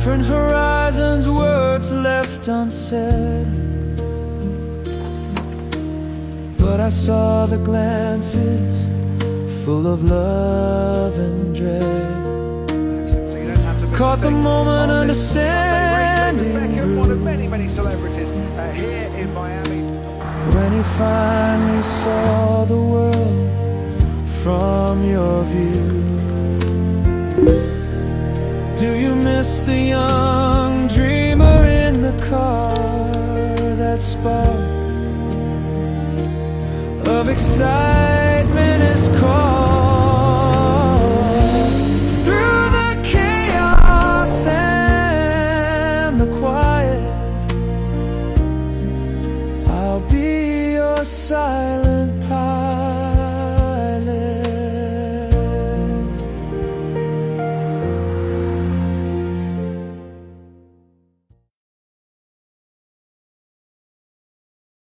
different horizons, words left unsaid. But I saw the glances full of love and dread. So you don't have to miss Caught the moment, on this Sunday race day with understanding Beckham, one of many celebrities here in Miami. when he finally saw the world from your view. Do you miss the young dreamer in the car? That spark of excitement